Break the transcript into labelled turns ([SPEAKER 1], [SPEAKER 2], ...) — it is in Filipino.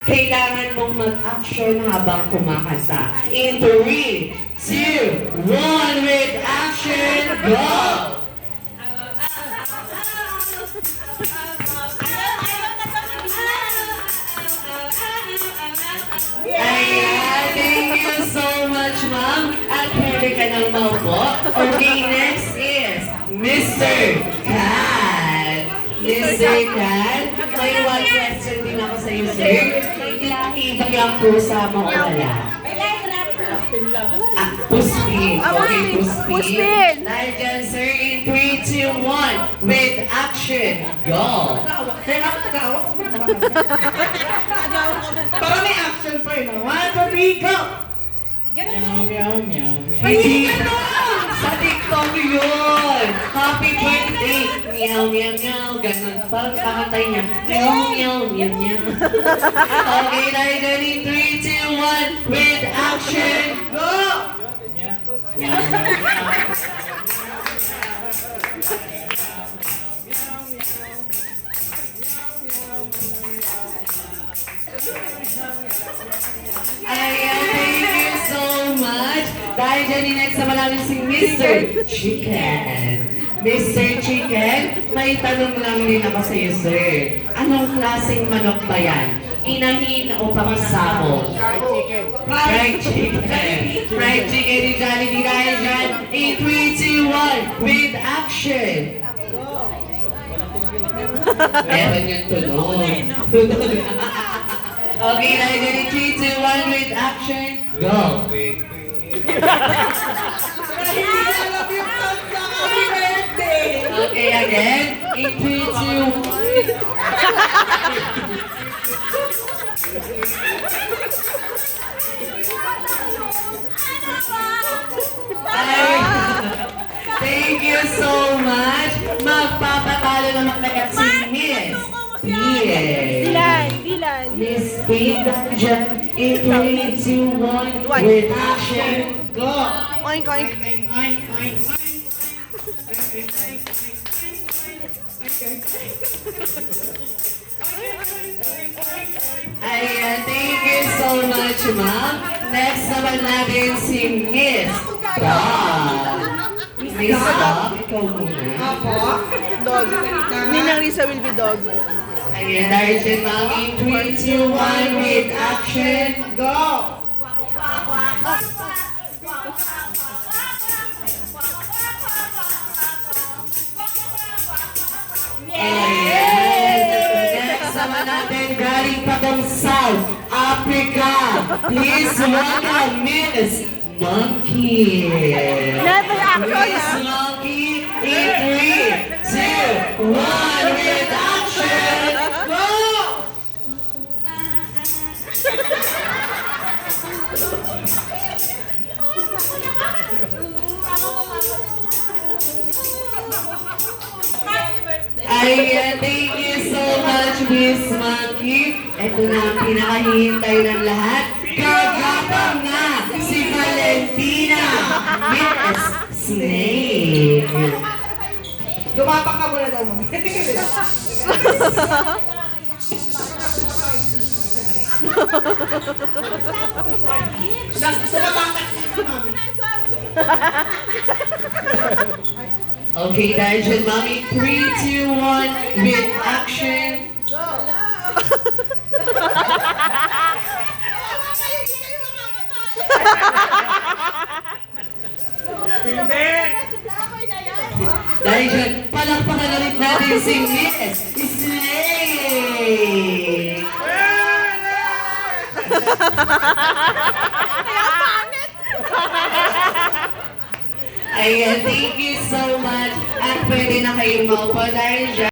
[SPEAKER 1] kailangan mong mag-action habang kumakanta. In 3, 2, 1, with action, go! Ayan, thank you so much, ma'am. At pwede ka nang maupo. Okay, next is Mr. Cat. Mr. Cat, may one question din ako sa iyo, sir. Lahi ba yung pusa mo o wala? Puspin. Okay, puspin. Dahil dyan, sir, in 3, 2, 1, with action, go!
[SPEAKER 2] Para may action pa yun. 1, 2, 3, go!
[SPEAKER 3] Meow, meow, meow, meow.
[SPEAKER 1] Hindi sa TikTok yun! Happy birthday! Meow, meow, meow. Ganun. Parang kakantay niya. Meow, meow, meow, meow. Okay, dahil dyan in 3, 2, 1, with action, go!
[SPEAKER 3] Meow, meow, meow.
[SPEAKER 1] Ayan, thank you so much. Dahil dyan, next naman namin si Mr. Chicken. Mr. Chicken, may tanong lang din ako sa iyo, sir. Anong klaseng manok ba yan? Inahin o pangsamo? Fried chicken. Fried chicken ni Jollibee. Dahil dyan, in 3, 2, 1, with action. Meron yung tunog. Okay, dahil dyan, in 3, 2, 1, with action, go! Okay, again. In 3, 2, 1. Thank you so much. Magpapatalo naman kaya si Miss.
[SPEAKER 4] Dilan, Dilan.
[SPEAKER 1] Miss Pink, dyan. In 3, 2, 1, with action, go!
[SPEAKER 4] Oink, oink.
[SPEAKER 2] Oink, oink, oink.
[SPEAKER 1] Ayan, thank you so much, ma'am. Next naman natin si Miss Dog. Miss Dog, ikaw muna.
[SPEAKER 2] Ako?
[SPEAKER 4] Dog. Ninang Risa will be dog.
[SPEAKER 1] Ayan, dahil dyan, ma'am. In 3, 2, 1, with action, go! Ayan. Next naman natin, galing pa tong South Africa. Please welcome Miss Monkey.
[SPEAKER 4] Never action,
[SPEAKER 1] Miss
[SPEAKER 4] ah.
[SPEAKER 1] Monkey, in 3, 2, 1, with action, go! Ayan, thank you so much, Miss Monkey. Ito na ang pinakahihintay ng lahat. Kagapang na si Valentina, Miss Snake.
[SPEAKER 2] Lumapang ka muna daw mo.
[SPEAKER 1] Okay, dahil dyan, Mami, 3, 2, 1, with action.
[SPEAKER 2] Hindi!
[SPEAKER 1] Dahil dyan, palakpakan ulit natin si Miss Slay! Ayan, thank you so much. At pwede na kayong maupo dahil dyan.